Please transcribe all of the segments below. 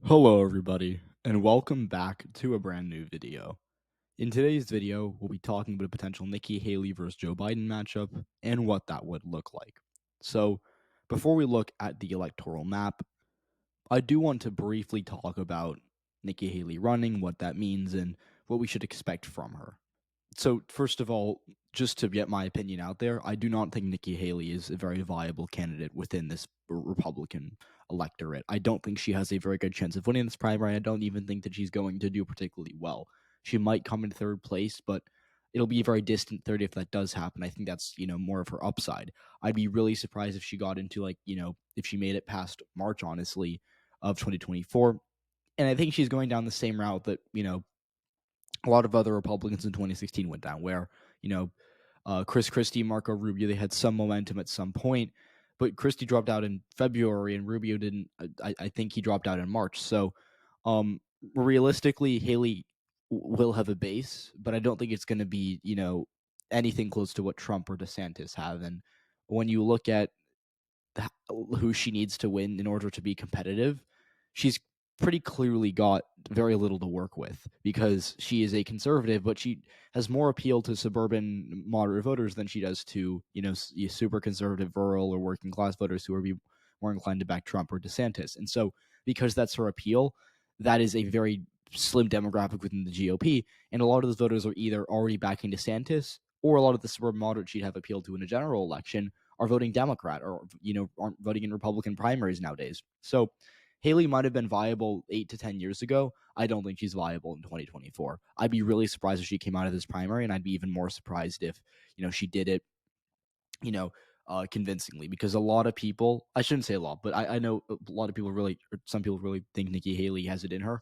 Hello everybody, and welcome back to a brand new video. In today's video, we'll be talking about a potential Nikki Haley versus Joe Biden matchup and what that would look like. So, before we look at the electoral map, I do want to briefly talk about Nikki Haley running, what that means, and what we should expect from her. So, first of all, just to get my opinion out there, I do not think Nikki Haley is a very viable candidate within this Republican electorate. I don't think she has a very good chance of winning this primary. I don't even think that she's going to do particularly well. She might come in third place, but it'll be a very distant third if that does happen. I think that's, more of her upside. I'd be really surprised if she got into if she made it past March, honestly, of 2024. And I think she's going down the same route that, a lot of other Republicans in 2016 went down, where, Chris Christie, Marco Rubio, they had some momentum at some point, but Christie dropped out in February and Rubio didn't. I think he dropped out in March. So, realistically, Haley will have a base, but I don't think it's going to be, anything close to what Trump or DeSantis have. And when you look at who she needs to win in order to be competitive, she's pretty clearly got very little to work with because she is a conservative, but she has more appeal to suburban moderate voters than she does to, super conservative rural or working class voters who are more inclined to back Trump or DeSantis. And so because that's her appeal, that is a very slim demographic within the GOP. And a lot of those voters are either already backing DeSantis, or a lot of the suburban moderates she'd have appealed to in a general election are voting Democrat or, aren't voting in Republican primaries nowadays. So Haley might have been viable 8 to 10 years ago. I don't think she's viable in 2024. I'd be really surprised if she came out of this primary, and I'd be even more surprised if, she did it, convincingly, because a lot of people, I shouldn't say a lot, but I know a lot of people really, or some people really think Nikki Haley has it in her.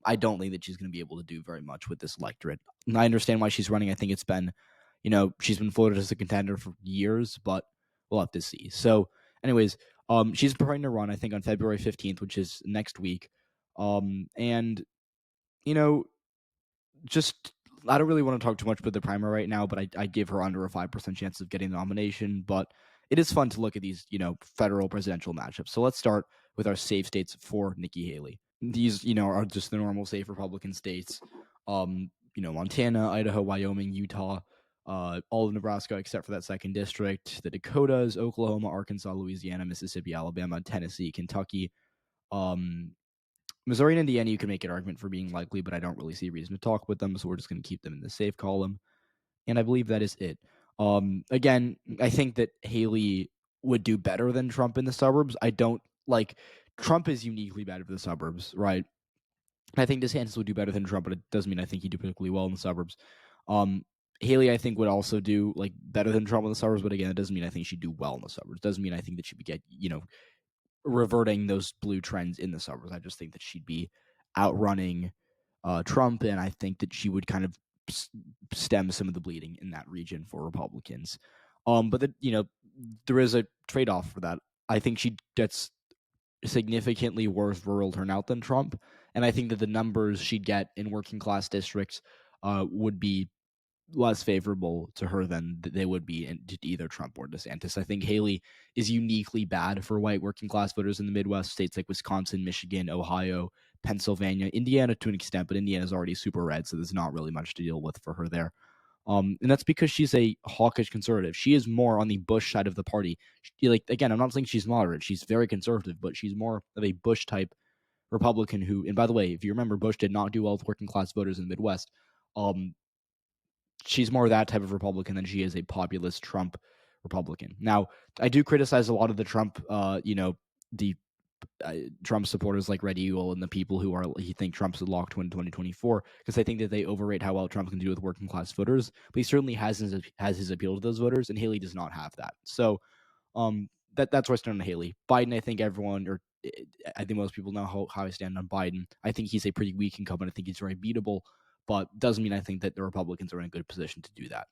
I don't think that she's going to be able to do very much with this electorate. And I understand why she's running. I think it's been, she's been floated as a contender for years, but we'll have to see. So, anyways, she's preparing to run, I think, on February 15th, which is next week. And, just, I don't really want to talk too much about the primary right now, but I give her under a 5% chance of getting the nomination. But it is fun to look at these, federal presidential matchups. So let's start with our safe states for Nikki Haley. These, are just the normal safe Republican states. Montana, Idaho, Wyoming, Utah, all of Nebraska except for that second district, the Dakotas, Oklahoma, Arkansas, Louisiana, Mississippi, Alabama, Tennessee, Kentucky, Missouri and Indiana. You can make an argument for being likely, but I don't really see a reason to talk about them, so we're just going to keep them in the safe column. And I believe that is it. Again, I think that Haley would do better than Trump in the suburbs. I don't like Trump is uniquely bad for the suburbs, right? I think DeSantis would do better than Trump, but it doesn't mean I think he'd do particularly well in the suburbs. Haley, I think, would also do better than Trump in the suburbs, but again, it doesn't mean I think she'd do well in the suburbs. It doesn't mean I think that she would get, reverting those blue trends in the suburbs. I just think that she'd be outrunning Trump, and I think that she would kind of stem some of the bleeding in that region for Republicans. But there is a trade-off for that. I think she gets significantly worse rural turnout than Trump, and I think that the numbers she'd get in working class districts would be less favorable to her than they would be to either Trump or DeSantis. I think Haley is uniquely bad for white working class voters in the Midwest states like Wisconsin, Michigan, Ohio, Pennsylvania, Indiana to an extent, but Indiana's already super red, so there's not really much to deal with for her there. And that's because she's a hawkish conservative. She is more on the Bush side of the party. Again, I'm not saying she's moderate. She's very conservative, but she's more of a Bush type Republican who, and by the way, if you remember, Bush did not do well with working class voters in the Midwest. She's more that type of Republican than she is a populist Trump Republican. Now, I do criticize a lot of the Trump, the Trump supporters like Red Eagle and the people who think Trump's a lock to win 2024, because I think that they overrate how well Trump can do with working class voters. But he certainly has his appeal to those voters, and Haley does not have that. So, that's where I stand on Haley. Biden, I think I think most people know how I stand on Biden. I think he's a pretty weak incumbent. I think he's very beatable, but doesn't mean I think that the Republicans are in a good position to do that.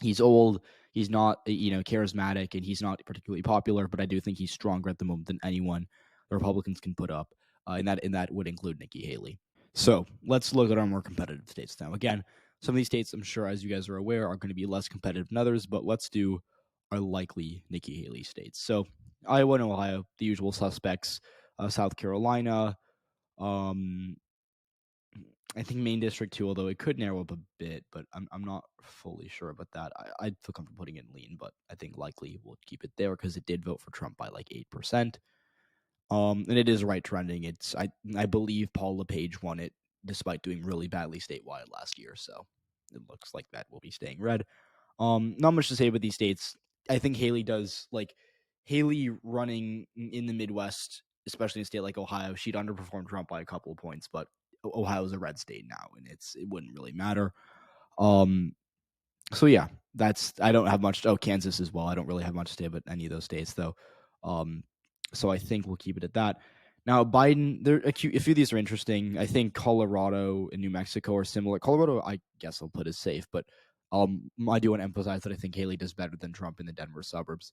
He's old. He's not, charismatic, and he's not particularly popular. But I do think he's stronger at the moment than anyone the Republicans can put up, and that would include Nikki Haley. So let's look at our more competitive states now. Again, some of these states, I'm sure, as you guys are aware, are going to be less competitive than others. But let's do our likely Nikki Haley states. So Iowa and Ohio, the usual suspects. South Carolina, I think Maine District 2, although it could narrow up a bit, but I'm not fully sure about that. I'd feel comfortable putting it in lean, but I think likely we'll keep it there because it did vote for Trump by like 8%. And it is right trending. I believe Paul LePage won it despite doing really badly statewide last year, so it looks like that will be staying red. Not much to say about these states. I think Haley does Haley running in the Midwest, especially in a state like Ohio. She'd underperform Trump by a couple of points, but Ohio's a red state now, and it wouldn't really matter. So yeah, I don't have much. Oh, Kansas as well. I don't really have much to say about any of those states though. So I think we'll keep it at that. Now Biden, a few of these are interesting. I think Colorado and New Mexico are similar. Colorado, I guess I'll put as safe, but I do want to emphasize that I think Haley does better than Trump in the Denver suburbs.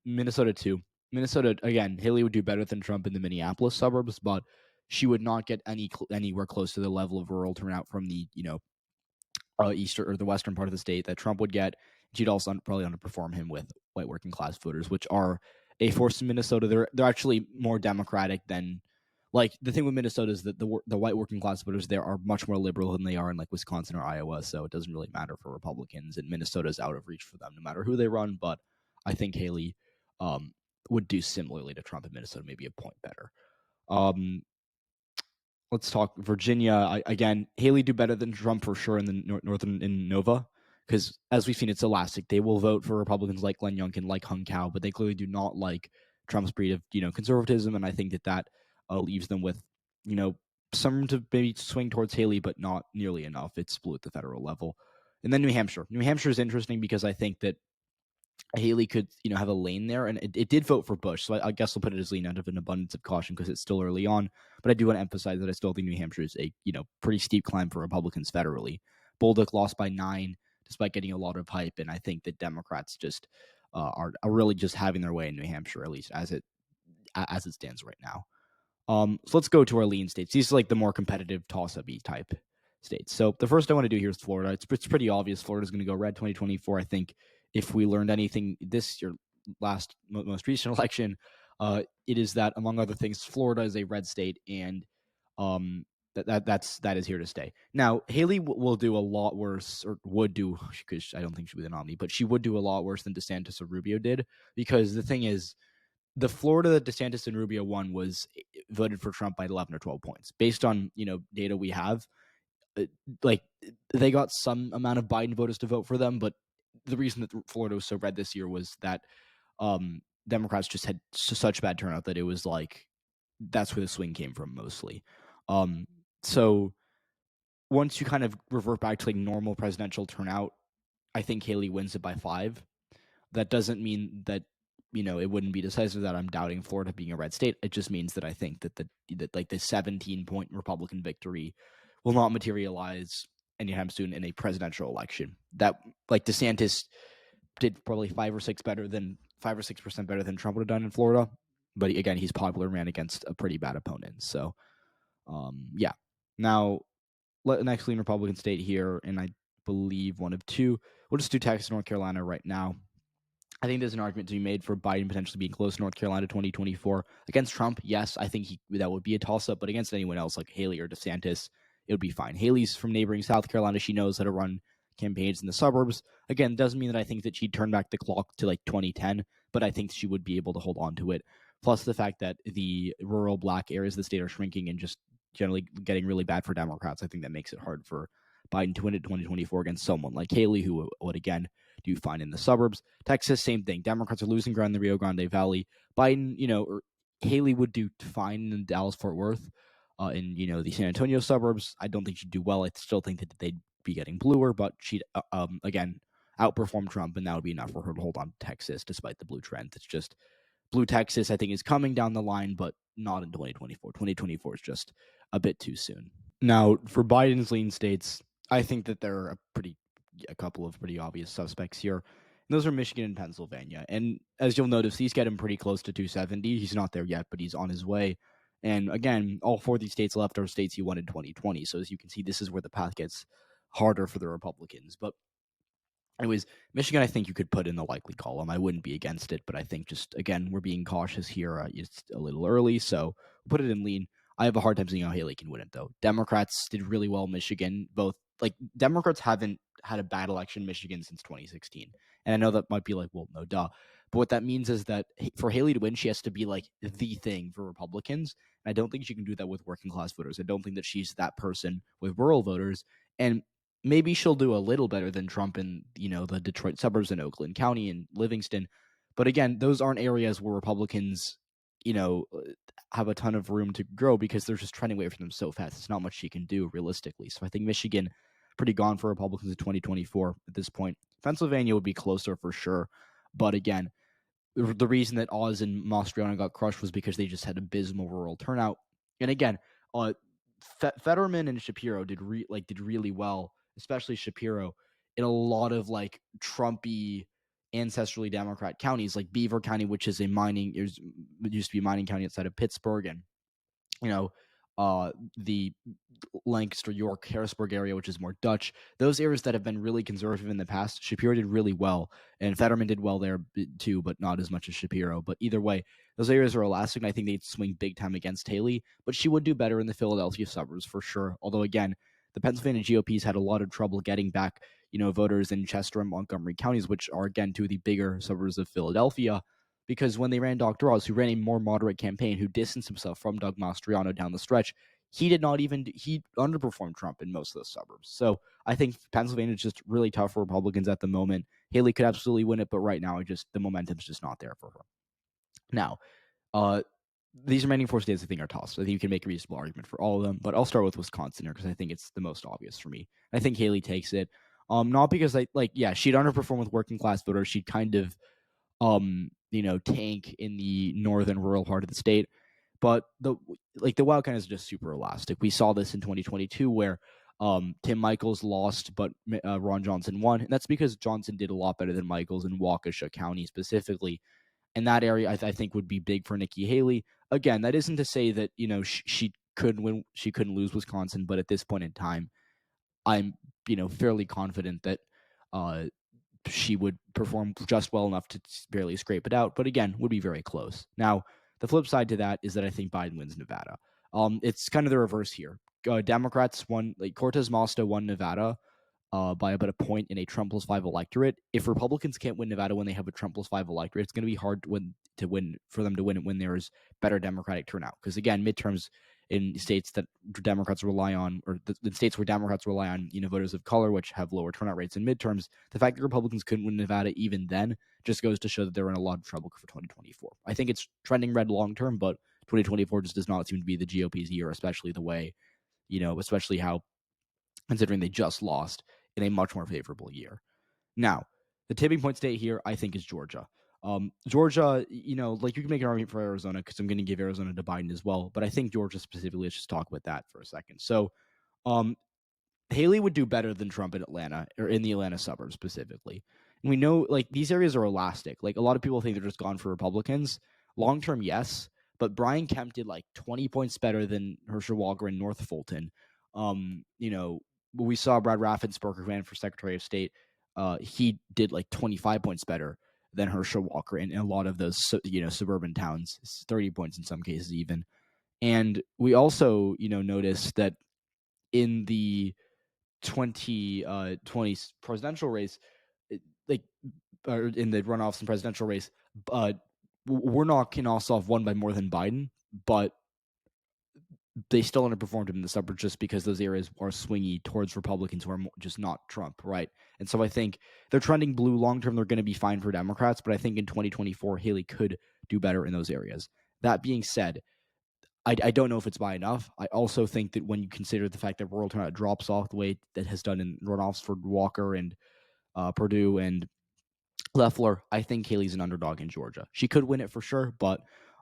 Minnesota too. Minnesota again, Haley would do better than Trump in the Minneapolis suburbs, but she would not get anywhere close to the level of rural turnout from the eastern or the western part of the state that Trump would get. She'd also probably underperform him with white working class voters, which are a force in Minnesota. They're actually more Democratic than the thing with Minnesota is that the white working class voters there are much more liberal than they are in like Wisconsin or Iowa. So it doesn't really matter for Republicans, and Minnesota's out of reach for them no matter who they run. But I think Haley would do similarly to Trump in Minnesota, maybe a point better. Let's talk Virginia. Again, Haley do better than Trump for sure in the northern in Nova, because as we've seen, it's elastic. They will vote for Republicans like Glenn Youngkin, like Hung Cao, but they clearly do not like Trump's breed of conservatism, and I think that leaves them with some to maybe swing towards Haley, but not nearly enough. It's blue at the federal level. And then New Hampshire. New Hampshire is interesting because I think that Haley could, have a lane there, and it did vote for Bush, so I guess I'll put it as lean out of an abundance of caution because it's still early on. But I do want to emphasize that I still think New Hampshire is a pretty steep climb for Republicans federally. Bolduc lost by 9 despite getting a lot of hype, and I think that Democrats just are really just having their way in New Hampshire, at least as it stands right now. So let's go to our lean states. These are like the more competitive toss-up-y type states. So the first I want to do here is Florida. It's pretty obvious Florida's going to go red 2024. I think if we learned anything this year, most recent election, it is that, among other things, Florida is a red state, and that is here to stay. Now, Haley will do a lot worse, or would do, because I don't think she'll be the nominee, but she would do a lot worse than DeSantis or Rubio did, because the thing is, the Florida that DeSantis and Rubio won was voted for Trump by 11 or 12 points. Based on data we have, they got some amount of Biden voters to vote for them, but the reason that Florida was so red this year was that Democrats just had such bad turnout that it was like that's where the swing came from mostly. So once you kind of revert back to like normal presidential turnout, I think Haley wins it by 5. That doesn't mean that it wouldn't be decisive, that I'm doubting Florida being a red state. It just means that I think that the 17-point Republican victory will not materialize anytime soon in a presidential election. That DeSantis did probably 5 or 6% better than Trump would have done in Florida, but again, he's popular, ran against a pretty bad opponent. So, yeah. Now, next lean Republican state here, and I believe one of two. We'll just do Texas, North Carolina right now. I think there's an argument to be made for Biden potentially being close to North Carolina 2024. Against Trump, yes, I think that would be a toss-up, but against anyone else like Haley or DeSantis, it would be fine. Haley's from neighboring South Carolina. She knows how to run campaigns in the suburbs. Again, doesn't mean that I think that she'd turn back the clock to like 2010, but I think she would be able to hold on to it. Plus the fact that the rural black areas of the state are shrinking and just generally getting really bad for Democrats. I think that makes it hard for Biden to win it 2024 against someone like Haley, who would, again, do fine in the suburbs. Texas, same thing. Democrats are losing ground in the Rio Grande Valley. Biden, or Haley would do fine in Dallas-Fort Worth, in, the San Antonio suburbs. I don't think she'd do well. I still think that they'd be getting bluer, but she'd, again, outperform Trump, and that would be enough for her to hold on to Texas, despite the blue trend. It's just blue Texas, I think, is coming down the line, but not in 2024. 2024 is just a bit too soon. Now, for Biden's lean states, I think that there are a couple of pretty obvious suspects here. And those are Michigan and Pennsylvania. And as you'll notice, these get him pretty close to 270. He's not there yet, but he's on his way. And again, all 4 of these states left are states he won in 2020. So as you can see, this is where the path gets harder for the Republicans. But anyways, Michigan, I think you could put in the likely column. I wouldn't be against it, but I think just, again, we're being cautious here. It's a little early, so put it in lean. I have a hard time seeing how Haley can win it, though. Democrats did really well in Michigan. Both, like, Democrats haven't had a bad election in Michigan since 2016. And I know that might be like, well, no, duh. But what that means is that for Haley to win, she has to be like the thing for Republicans. And I don't think she can do that with working class voters. I don't think that she's that person with rural voters. And maybe she'll do a little better than Trump in, the Detroit suburbs and Oakland County and Livingston. But again, those aren't areas where Republicans, have a ton of room to grow because they're just trending away from them so fast. It's not much she can do realistically. So I think Michigan pretty gone for Republicans in 2024 at this point. Pennsylvania would be closer for sure. But again, the reason that Oz and Mastriano got crushed was because they just had abysmal rural turnout. And again, Fetterman and Shapiro did really well, especially Shapiro, in a lot of like Trumpy, ancestrally Democrat counties like Beaver County, which is used to be a mining county outside of Pittsburgh, and the Lancaster, York, Harrisburg area, which is more Dutch. Those areas that have been really conservative in the past, Shapiro did really well, and Fetterman did well there too, but not as much as Shapiro. But either way, those areas are elastic, and I think they'd swing big time against Haley, but she would do better in the Philadelphia suburbs for sure. Although, again, the Pennsylvania GOP's had a lot of trouble getting back, voters in Chester and Montgomery counties, which are, again, two of the bigger suburbs of Philadelphia, because when they ran Dr. Oz, who ran a more moderate campaign, who distanced himself from Doug Mastriano down the stretch, he underperformed Trump in most of those suburbs. So I think Pennsylvania is just really tough for Republicans at the moment. Haley could absolutely win it, but right now, the momentum's just not there for her. Now, these remaining 4 states I think are tossed. I think you can make a reasonable argument for all of them, but I'll start with Wisconsin here because I think it's the most obvious for me. I think Haley takes it. Not because she'd underperform with working class voters. She'd kind of tank in the northern rural part of the state. But the wild card is just super elastic. We saw this in 2022 where Tim Michaels lost, but Ron Johnson won. And that's because Johnson did a lot better than Michaels in Waukesha County specifically. And that area I think would be big for Nikki Haley. Again, that isn't to say that, she couldn't win, she couldn't lose Wisconsin, but at this point in time, I'm, fairly confident that she would perform just well enough to barely scrape it out, but again, would be very close. Now, the flip side to that is that I think Biden wins Nevada. It's kind of the reverse here. Democrats won, like Cortez Masto won Nevada by about a point in a Trump plus 5 electorate. If Republicans can't win Nevada when they have a Trump plus 5 electorate, it's going to be hard to win for them to win it when there is better Democratic turnout. Because again, midterms in states that Democrats rely on, or the states where Democrats rely on, voters of color, which have lower turnout rates in midterms, the fact that Republicans couldn't win Nevada even then just goes to show that they're in a lot of trouble for 2024. I think it's trending red long term, but 2024 just does not seem to be the GOP's year, especially the way, especially how, considering they just lost in a much more favorable year. Now, the tipping point state here, I think, is Georgia. Georgia, you can make an argument for Arizona because I'm going to give Arizona to Biden as well. But I think Georgia specifically, let's just talk about that for a second. So, Haley would do better than Trump in Atlanta, or in the Atlanta suburbs specifically. And we know, these areas are elastic. A lot of people think they're just gone for Republicans. Long term, yes. But Brian Kemp did 20 points better than Herschel Walker in North Fulton. We saw Brad Raffensperger ran for Secretary of State. He did 25 points better than Herschel Walker in a lot of those, suburban towns, 30 points in some cases even. And we also, noticed that in the 2020 presidential race, or in the runoffs and presidential race, Warnock and Ossoff won by more than Biden, but they still underperformed him in the suburbs just because those areas are swingy towards Republicans who are just not Trump, right? And so I think they're trending blue. Long term, they're going to be fine for Democrats, but I think in 2024, Haley could do better in those areas. That being said, I don't know if it's by enough. I also think that when you consider the fact that rural turnout drops off the way that has done in runoffs for Walker and Perdue and Loeffler, I think Haley's an underdog in Georgia. She could win it for sure, but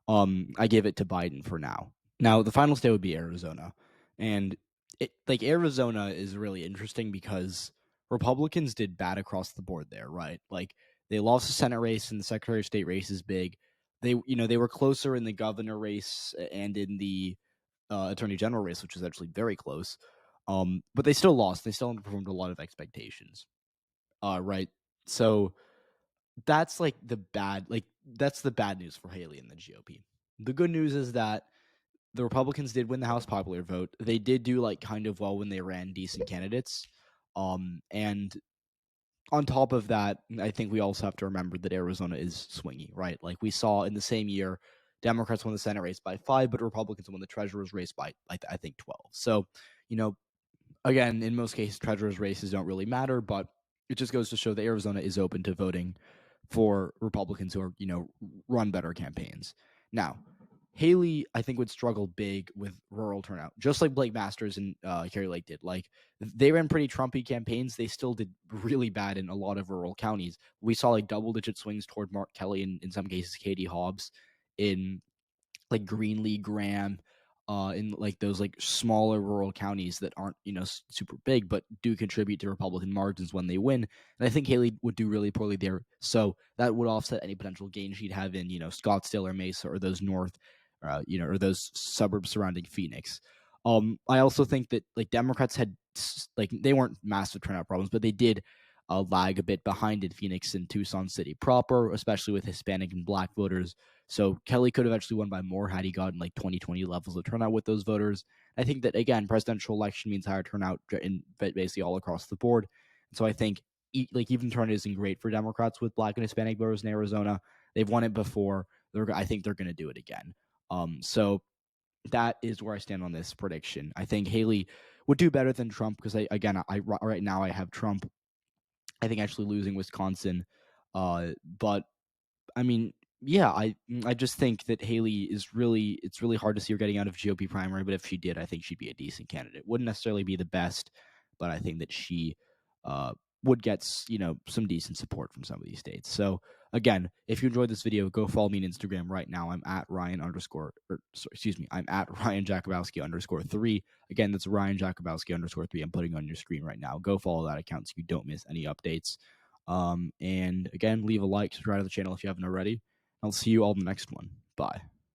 I give it to Biden for now. Now, the final state would be Arizona. And Arizona is really interesting because Republicans did bad across the board there, right? They lost the Senate race and the Secretary of State race is big. They were closer in the governor race and in the Attorney General race, which was actually very close. But they still lost. They still underperformed a lot of expectations. Right. So that's the bad news for Haley and the GOP. The good news is that the Republicans did win the House popular vote. They did do like kind of well when they ran decent candidates. And on top of that, I think we also have to remember that Arizona is swingy, right? Like we saw in the same year, Democrats won the Senate race by 5, but Republicans won the treasurer's race by, I think, 12. So, again, in most cases, treasurer's races don't really matter, but it just goes to show that Arizona is open to voting for Republicans who are, run better campaigns. Now, Haley, I think, would struggle big with rural turnout, just like Blake Masters and Kerry Lake did. Like they ran pretty Trumpy campaigns, they still did really bad in a lot of rural counties. We saw like double-digit swings toward Mark Kelly and in some cases Katie Hobbs in like Greenlee, Graham, in like those like smaller rural counties that aren't super big, but do contribute to Republican margins when they win. And I think Haley would do really poorly there, so that would offset any potential gain she'd have in Scottsdale or Mesa or those north, or those suburbs surrounding Phoenix. I also think that like Democrats had like they weren't massive turnout problems, but they did lag a bit behind in Phoenix and Tucson City proper, especially with Hispanic and Black voters. So Kelly could have actually won by more had he gotten like 2020 levels of turnout with those voters. I think that, again, presidential election means higher turnout in basically all across the board. And so I think like even turnout isn't great for Democrats with Black and Hispanic voters in Arizona. They've won it before. I think they're going to do it again. So that is where I stand on this prediction. I think Haley would do better than Trump because right now I have Trump, I think, actually losing Wisconsin. But I mean, yeah, I just think that Haley it's really hard to see her getting out of GOP primary, but if she did, I think she'd be a decent candidate. Wouldn't necessarily be the best, but I think that she would get some decent support from some of these states. So again, if you enjoyed this video, go follow me on Instagram right now. I'm at I'm at Ryan Jakubowski _3. Again, that's Ryan Jakubowski _3. I'm putting on your screen right now. Go follow that account so you don't miss any updates. And again, leave a like, subscribe to the channel if you haven't already. I'll see you all in the next one. Bye.